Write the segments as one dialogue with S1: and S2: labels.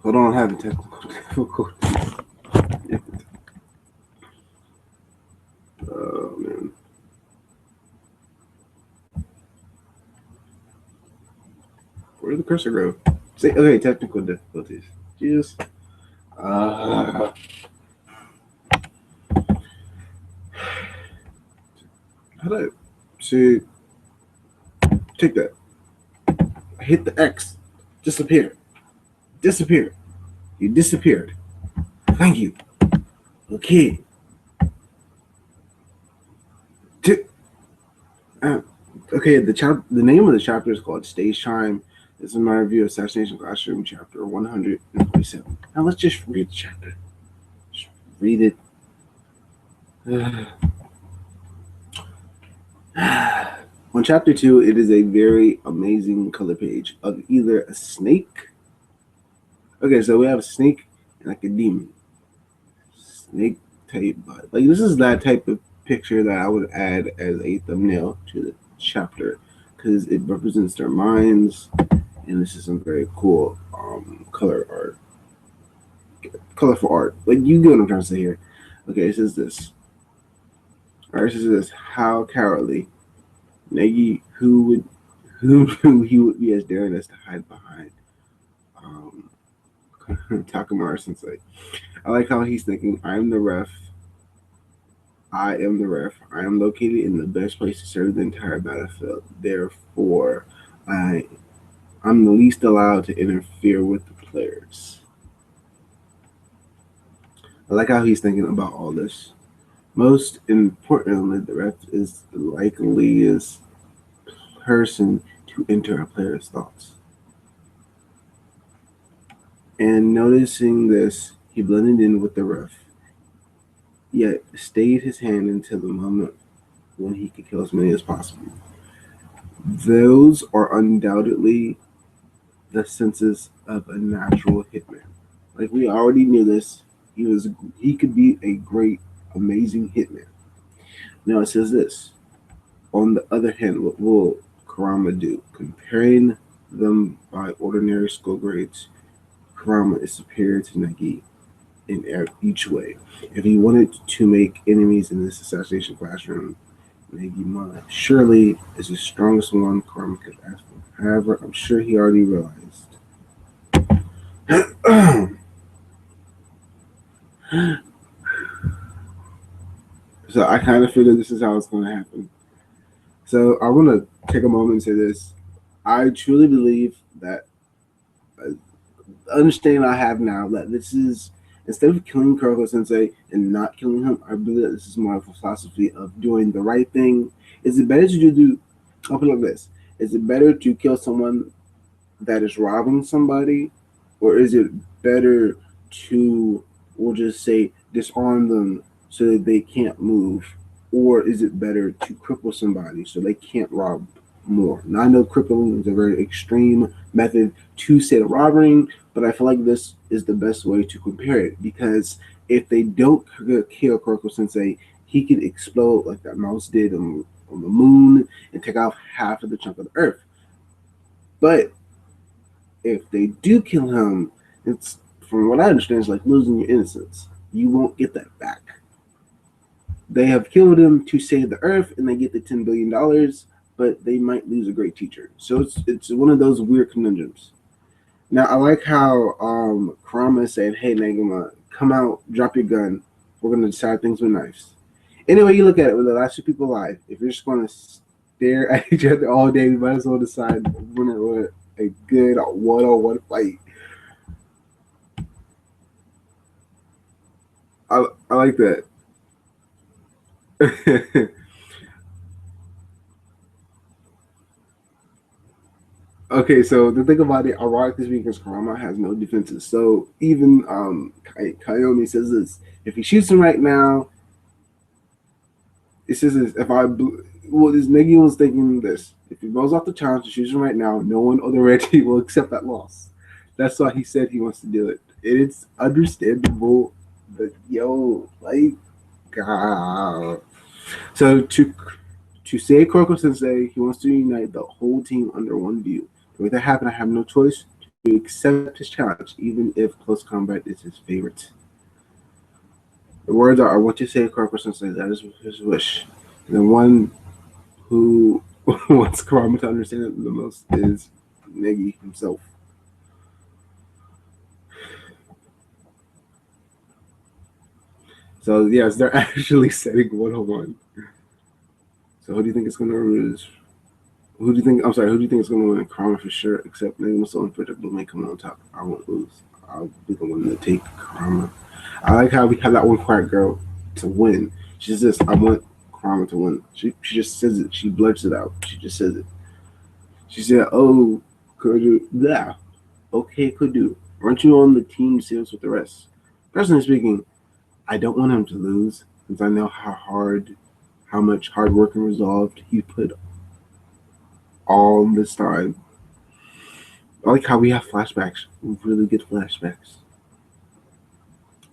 S1: Hold on, I have a technical difficulty. Oh man. Where did the cursor go? Say okay, technical difficulties. Jesus. How do I see? Take that. Hit the X. Disappear. Disappear. You disappeared. Thank you. Okay. Okay, the name of the chapter is called Stage Time. This is my review of Assassination Classroom, chapter 147. Now let's just read the chapter. Just read it. On chapter 2, it is a very amazing color page of either a snake. Okay, so we have a snake and like a demon. Snake type, but like this is that type of picture that I would add as a thumbnail to the chapter because it represents their minds, and this is some very cool colorful art. Like you get what I'm trying to say here. Okay, it says this. All right, it says this. How cowardly, Negi, who knew he would be as daring as to hide behind Takamura Sensei. I like how he's thinking. I am the ref. I am the ref. I am located in the best place to serve the entire battlefield. Therefore, I'm the least allowed to interfere with the players. I like how he's thinking about all this. Most importantly, the ref is the likeliest person to enter a player's thoughts. And noticing this, he blended in with the ref, yet stayed his hand until the moment when he could kill as many as possible. Those are undoubtedly the senses of a natural hitman. Like we already knew this. He could be a great, amazing hitman. Now it says this. On the other hand, what will Kurama do? Comparing them by ordinary school grades, Kurama is superior to Nagi in each way. If he wanted to make enemies in this assassination classroom, Negi surely is the strongest one Kurama could ask for. However, I'm sure he already realized. So I kind of figured this is how it's going to happen. So I want to take a moment and say this. I truly believe that understanding I have now that this is, instead of killing Kuroko Sensei and not killing him, I believe that this is more of a philosophy of doing the right thing. Is it better to do, I'll put it like this, is it better to kill someone that is robbing somebody, or is it better to, we'll just say, disarm them so that they can't move, or is it better to cripple somebody so they can't rob more? Now I know crippling is a very extreme method to say the robbery, but I feel like this is the best way to compare it, because if they don't kill Kuroko Sensei, he could explode like that mouse did on the moon and take off half of the chunk of the earth. But if they do kill him, it's, from what I understand, it's like losing your innocence. You won't get that back. They have killed him to save the earth, and they get the $10 billion, but they might lose a great teacher. So it's one of those weird conundrums. Now, I like how Kurama said, hey, Naguma, come out, drop your gun. We're going to decide things with knives. Anyway, you look at it, with the last two people alive, if you're just going to stare at each other all day, we might as well decide winner with a good one-on-one fight. I like that. Okay, so the thing about it, ironically speaking, Kurama has no defenses. So even Kayomi says this: if he shoots him right now, it says this, this Negi was thinking this: if he blows off the challenge and shoots him right now, no one on the red team will accept that loss. That's why he said he wants to do it. It's understandable, but yo, like, God. So to say Kuroko Sensei, he wants to unite the whole team under one view. To make that happen, I have no choice to accept his challenge, even if close combat is his favorite. The words are, I want to say Kuroko Sensei, that is his wish. And the one who wants Kurama to understand it the most is Negi himself. So yes, they're actually setting 101. So who do you think is going to lose? Who do you think? I'm sorry. Who do you think is going to win? Karma for sure. Except maybe so unpredictable may come on top. I won't lose. I'll be the one to take Karma. I like how we have that one quiet girl to win. She says, "I want Karma to win." She just says it. She blurts it out. She just says it. She said, "Oh, could you? Yeah, okay, could do. Aren't you on the team sales with the rest?" Personally speaking, I don't want him to lose since I know how much hard work and resolve he put all this time. I like how we have flashbacks, really good flashbacks.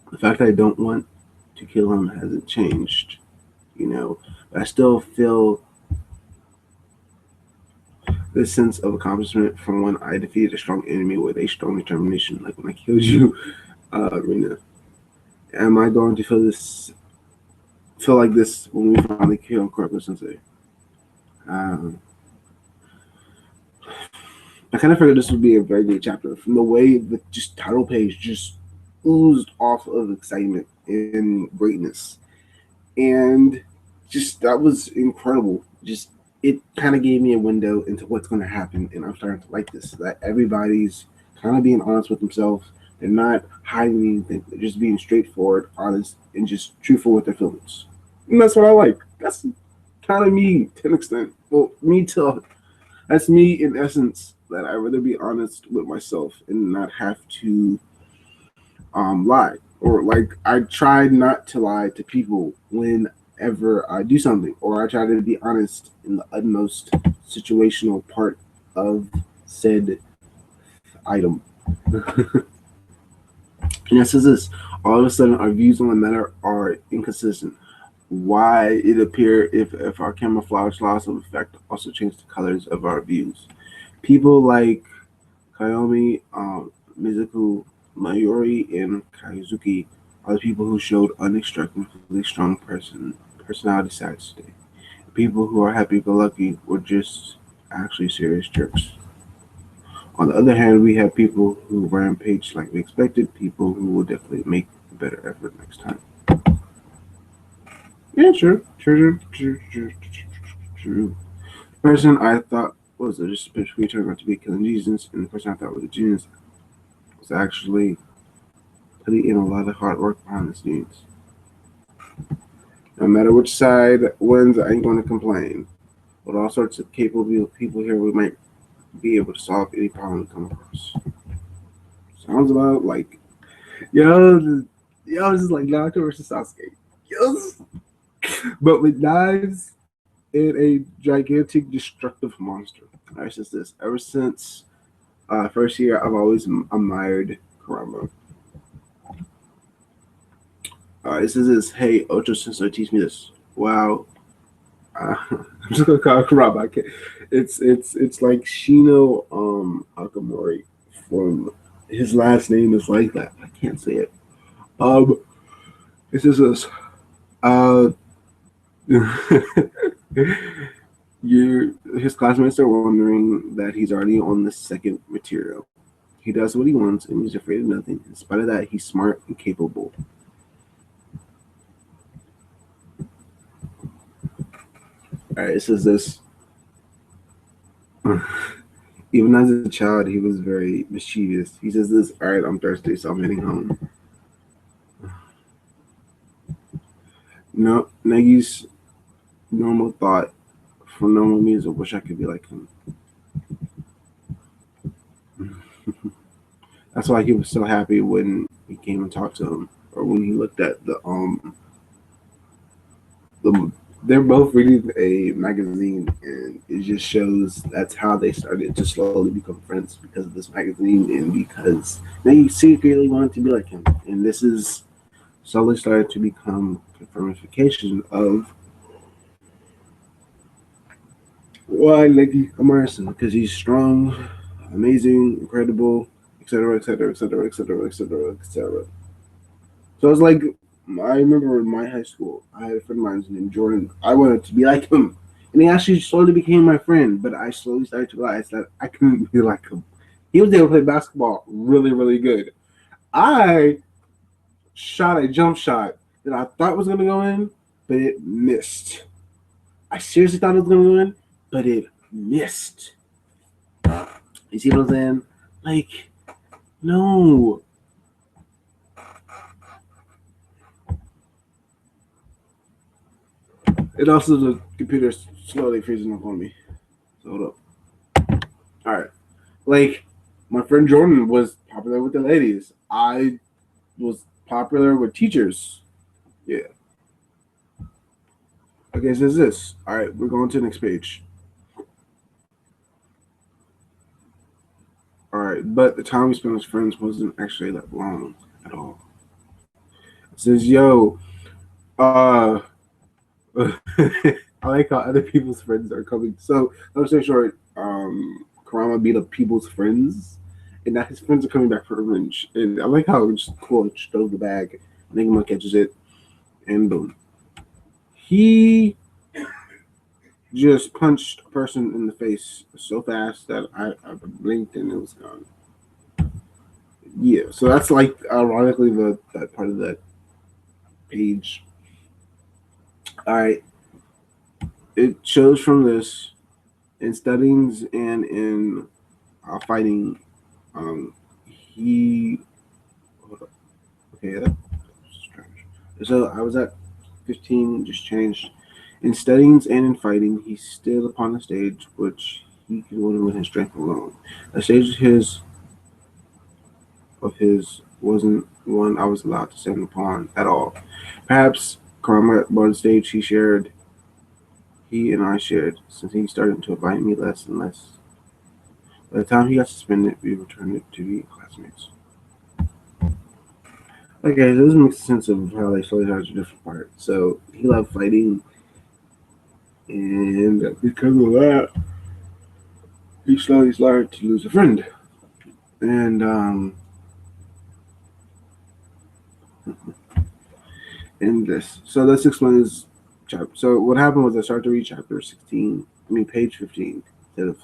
S1: The fact that I don't want to kill him hasn't changed, you know. But I still feel this sense of accomplishment from when I defeated a strong enemy with a strong determination, like when I killed you, Rena. Am I going to feel like this when we finally kill Kuroko Sensei? Um, I kind of figured this would be a very good chapter from the way the just title page just oozed off of excitement and greatness, and just that was incredible. Just it kind of gave me a window into what's going to happen, and I'm starting to like this. That everybody's kind of being honest with themselves. They're not hiding anything. They're just being straightforward, honest, and just truthful with their feelings. And that's what I like. That's kind of me to an extent. Well, me to that's me in essence. That I'd rather be honest with myself and not have to lie. Or like I try not to lie to people whenever I do something, or I try to be honest in the utmost situational part of said item. And it says this: all of a sudden, our views on the matter are inconsistent. Why it appear if our camouflage loss of effect also changed the colors of our views? People like Kayomi, Mizuku, Mayuri, and Kaizuki are the people who showed unexpectedly strong personality sides today. People who are happy-go-lucky were just actually serious jerks. On the other hand, we have people who rampage like we expected, people who will definitely make a better effort next time. Yeah, true. The person I thought was a just specifically turned out to be killing Jesus, and the person I thought was a genius was actually putting in a lot of hard work behind the scenes. No matter which side wins, I ain't going to complain. With all sorts of capable people here, we might be able to solve any problem we come across. Sounds about like, yo, this is like Naruto versus Sasuke. Yes, but with knives and a gigantic destructive monster. Alright, since this, ever since first year, I've always admired Kurama. This is this. Hey, Ocho Sensei, teach me this. Wow. I'm just gonna call it Kurama. I can't. It's like Shino Akamori from his last name is like that. I can't say it. Um, this is this. Uh, his classmates are wondering that he's already on the second material. He does what he wants, and he's afraid of nothing. In spite of that, he's smart and capable. All right, it says this. Even as a child, he was very mischievous. He says this. All right, I'm thirsty, so I'm heading home. No, Negi's normal thought for normal music. Wish I could be like him. That's why he was so happy when we came and talked to him, or when he looked at the they're both reading a magazine, and it just shows that's how they started to slowly become friends because of this magazine, and because they secretly wanted to be like him. And this is slowly started to become confirmation of why Nicky Emerson, because he's strong, amazing, incredible, etc., etc., etc., etc., etc., etc. So it's like I remember in my high school, I had a friend of mine named Jordan. I wanted to be like him, and he actually slowly became my friend. But I slowly started to realize that I couldn't be like him. He was able to play basketball really, really good. I shot a jump shot that I thought was gonna go in, but it missed. I seriously thought it was gonna go in, but it missed. You see what I'm saying? Like, no. It also the computer's slowly freezing up on me. So hold up. All right. Like, my friend Jordan was popular with the ladies. I was popular with teachers. Yeah. Okay, so it's this. All right, we're going to the next page. All right, but the time we spent as friends wasn't actually that long at all. It says, yo, uh, I like how other people's friends are coming. So, long story short, Karama beat up people's friends, and now his friends are coming back for revenge. And I like how it's cool. It throws the bag, Enigma catches it, and boom. He just punched a person in the face so fast that I blinked and it was gone. Yeah, so that's like ironically the that part of that page. All right, it shows from this in studies and in fighting. He hold up. Okay, that's strange. So I was at 15, just changed. In studies and in fighting, he stood upon the stage, which he could win with his strength alone. A stage of his wasn't one I was allowed to stand upon at all. Perhaps karma at one stage he and I shared, since he started to invite me less and less. By the time he got suspended, we returned to be classmates. Okay, so this makes sense of how they slowly started a different part. So he loved fighting, and because of that, he slowly started to lose a friend. And in this, so let's explain this chapter. So what happened was I started to read chapter 16. I mean page 15 instead of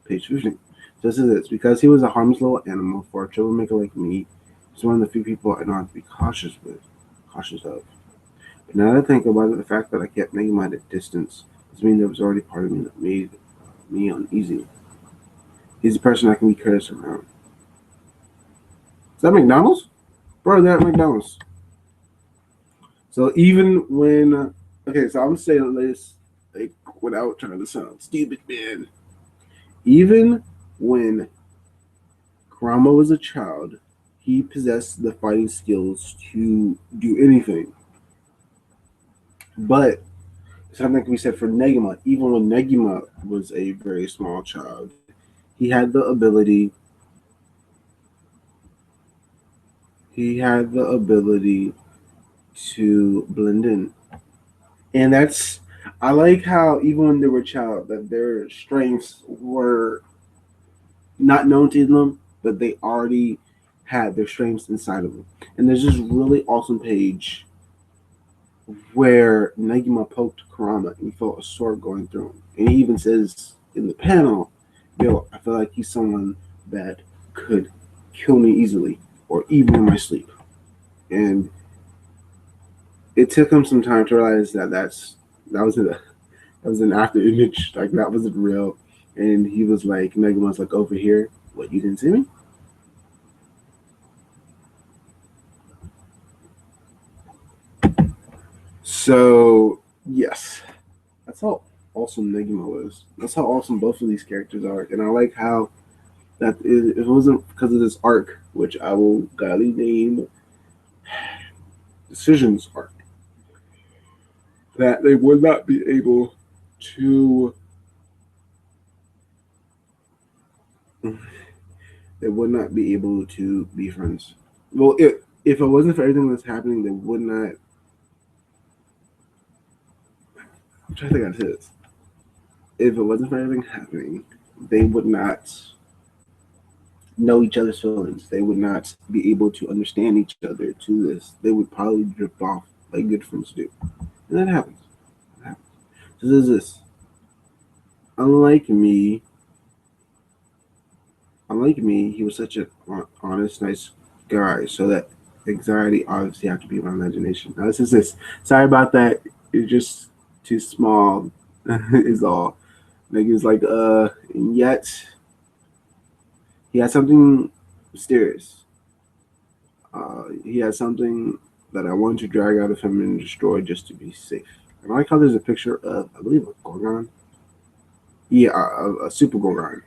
S1: page 15. So this is it. Because he was a harmless little animal for a troublemaker like me, he's one of the few people I know how to be cautious of. But now that I think about it, the fact that I kept making my distance does mean there was already part of me that made me uneasy. He's a person I can be curious around. Is that McDonald's? Bro, that McDonald's. So even when okay, so I'm saying this like without trying to sound stupid, man. Even when Kurama was a child, he possessed the fighting skills to do anything. But something can be said for Negima. Even when Negima was a very small child, he had the ability. He had the ability to blend in, and that's. I like how even when they were a child, that their strengths were not known to them, but they already had their strengths inside of them. And there's this really awesome page where Negima poked Kurama and he felt a sword going through him. And he even says in the panel, yo, I feel like he's someone that could kill me easily or even in my sleep. And it took him some time to realize that that was an after image, like that wasn't real. And he was like, Negima's like, over here, what, you didn't see me? So yes, that's how awesome Negima was. That's how awesome both of these characters are, and I like how that it wasn't because of this arc, which I will gladly name Decisions arc. that they would not be able to be friends. Well, if it wasn't for everything that's happening, they would not. I'm trying to think how to say this. If it wasn't for everything happening, they would not know each other's feelings. They would not be able to understand each other to this. They would probably drift off like good friends do. And that happens. That happens. So there's this. Unlike me, he was such an honest, nice guy. So that anxiety obviously have to be my imagination. Now this is this. Sorry about that. It's just too small. Is all. Like it's like and yet he had something mysterious. He had something that I wanted to drag out of him and destroy just to be safe. And I like how there's a picture of, I believe, a Gorgon. Yeah, a super Gorgon.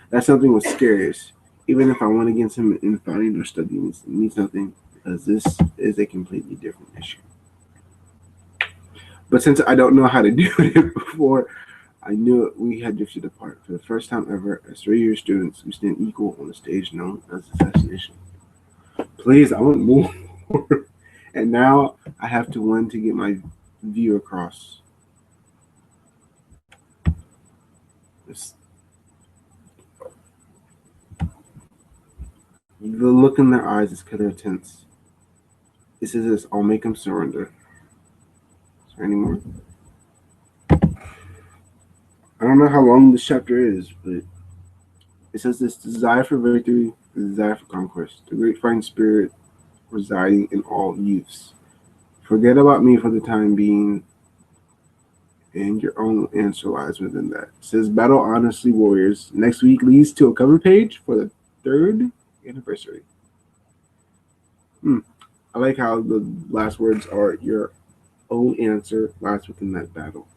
S1: That something was scariest. Even if I went against him in fighting or studying, it means nothing because this is a completely different issue. But since I don't know how to do it before, I knew we had drifted apart. For the first time ever, as 3-year students, we stand equal on a stage known as Assassination. Please, I want more. And now I have to win to get my view across. The look in their eyes is killer tense. It says this, I'll make them surrender. Is there any more? I don't know how long this chapter is, but it says this desire for victory, the desire for conquest, the great fighting spirit residing in all youths. Forget about me for the time being, and your own answer lies within that. It says battle honestly, warriors. Next week leads to a cover page for the 3rd anniversary. I like how the last words are your own answer lies within that battle.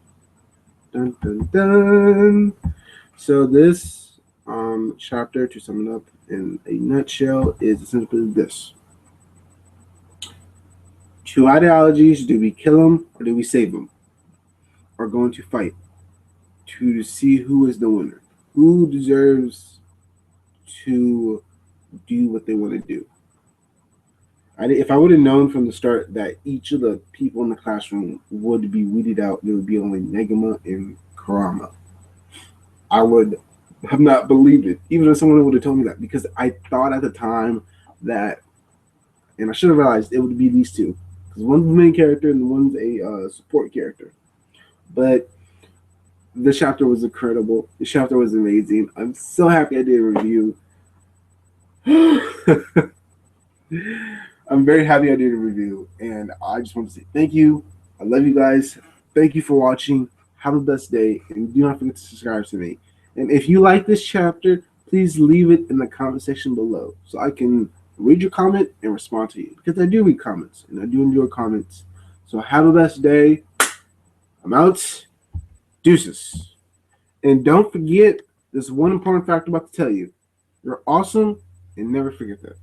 S1: Dun dun dun. So this chapter, to sum it up in a nutshell, is essentially this. 2 ideologies, do we kill them or do we save them? Are going to fight to see who is the winner, who deserves to do what they want to do. If I would have known from the start that each of the people in the classroom would be weeded out, there would be only Negama and Karama, I would have not believed it, even if someone would have told me that, because I thought at the time that, and I should have realized it would be these two, because one's the main character and one's a support character. But the chapter was incredible. The chapter was amazing. I'm so happy I did a review. I'm very happy I did a review, and I just want to say thank you. I love you guys. Thank you for watching. Have a blessed day, and do not forget to subscribe to me. And if you like this chapter, please leave it in the comment section below so I can read your comment and respond to you, because I do read comments, and I do enjoy comments. So have a blessed day. I'm out. Deuces. And don't forget this one important fact I'm about to tell you. You're awesome, and never forget that.